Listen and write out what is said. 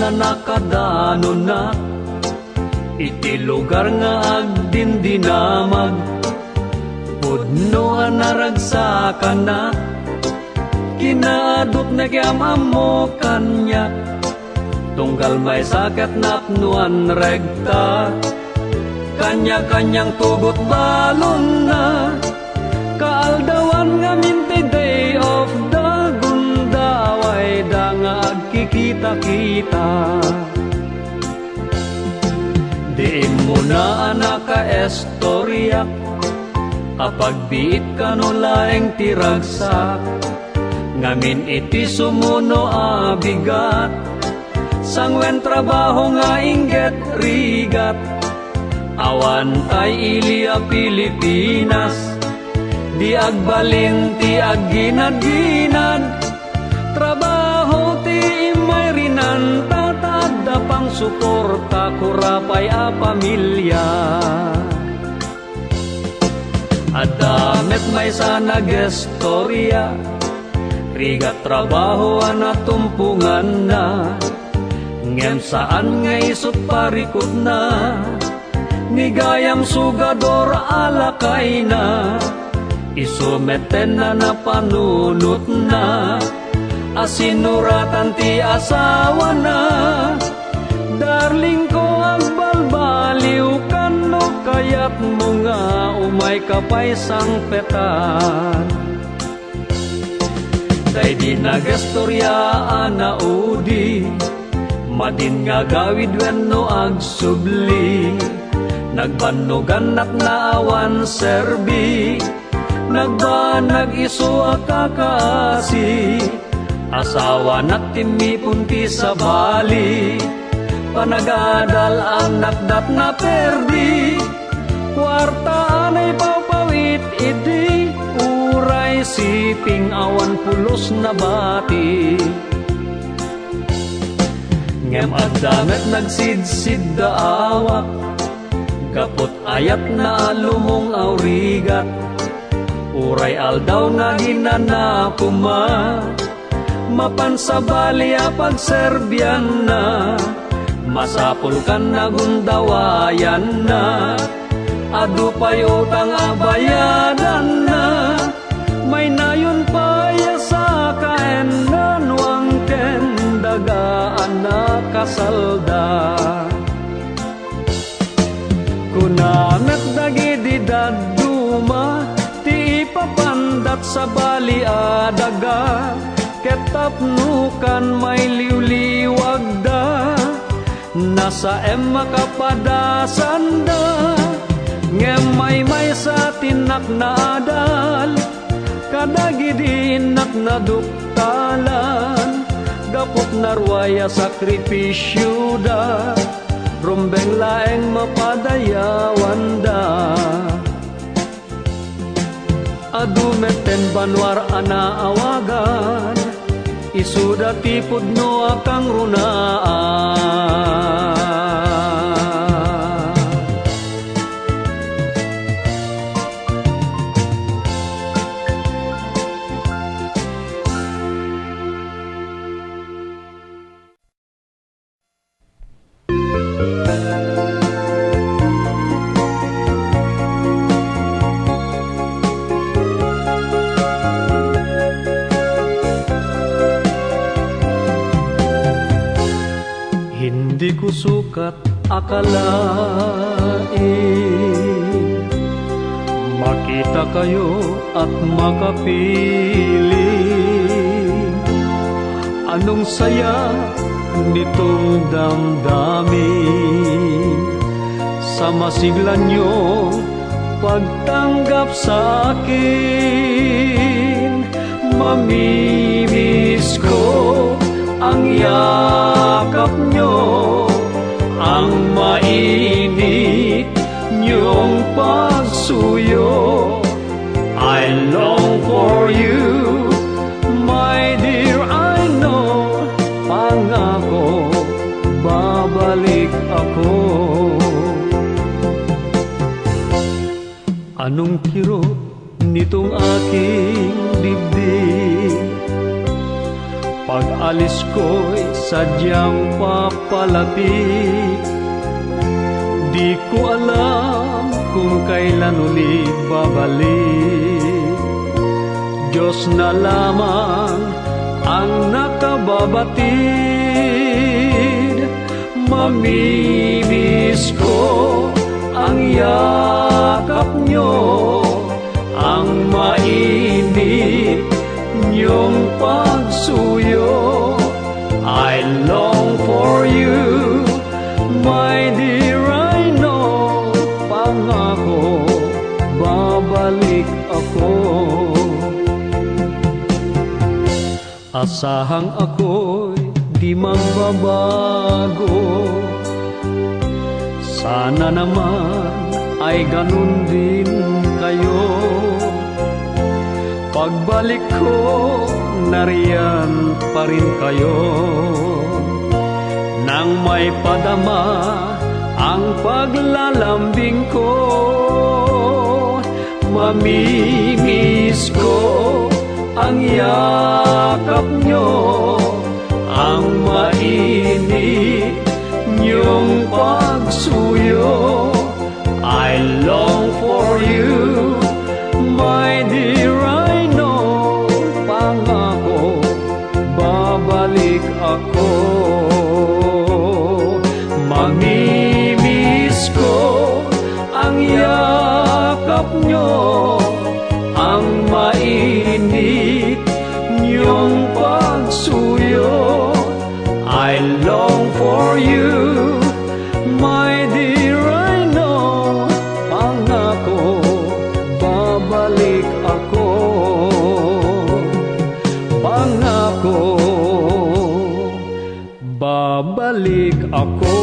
na nakadano na, iti lugar nga agdindinamag, pudno naragsakan na, kinaadot na kiyamam mo kanya, tunggal may sakit na pnuan regta, kanya-kanyang tugot balon na, kaaldawan nga minti day of the gundaway da nga agkikita-kita. Diin mo na anak ka estorya, apag biit ka no laeng tiragsak, ngamin iti sumuno abigat, sangwen trabaho nga inget rigat, awan tay ilia Pilipinas, di agbalin ti agginad-ginad, trabaho ti imay rinan, tatad pang suporta kurapay a pamilya. Adamet may sana gestorya, rigat trabaho na tumpungan na, ngem saan nga isot parikot na, nigayam sugador alakay na, isumeten na napanunot na, asinuratan ti asawa na, darling ko agbalbaliw kan no kayat mo nga umay kapay sang petan. Day di nagestorya ana udi, madin nga gawid wenno agsubli, nagbanugan at naawan serbi, nagbanag iso akakasi, asawa na timipon ti sa bali, panagadal anak dat na perdi, kwarta anay papawit idi, uray siping awan pulos na bati. Ngem adamet nagsidsid da awak, kapot ayat na lumong aurigat, uray aldaw nga ginanapuma, mapansabali a pagserbian na, masapul kan na gundawayan na, adu pa'y utang abayadan na, may nayon pa'y sa kaenan wangken dagaan na kasalda. Kunamet dagidi daduma, ti ipapandat sa bali adaga, ketapnukan may liwliwag da, nasa makapadasan da, ngem may sa tinak na adal, kadagidi inak na duktalan, gapot narwaya sakripisyo da, rumbeng laeng mapadayawan da. Adumeten banwar ana awagan, isuda tipod no akang runaan. Hindi ko sukat akalain, makita kayo at makapiling, anong saya nitong damdamin, sa masiglan niyong pagtanggap sa akin. Mamimiss ko ang yakap nyo, ang mainit nyong pagsuyo. I long for you, my dear, I know. Pangako, babalik ako. Anong kirot nitong aking dibdib? Pag-alis ko'y sadyang papalapit. Di ko alam kung kailan ulit babalik. Diyos na lamang ang nakababatid. Mamimiss ko ang yakap nyo, ang mainit niyong pagsuyo. I long for you, my dear, I know. Pangako, babalik ako. Asahang ako'y di magbabago. Sana naman ay ganun din kayo. Pagbalik ko, nariyan pa rin kayo. Nang may padama ang paglalambing ko, mamimiss ko ang yakap nyo, ang mainit niyong pagsuyo. I long for you, my dear, I know. Pangako, babalik ako. Mamimiss ko ang yakap nyo, ang mainit niyong pagsuyo. I long for you, my dear, I know. Pangako, babalik ako. Pangako, babalik ako.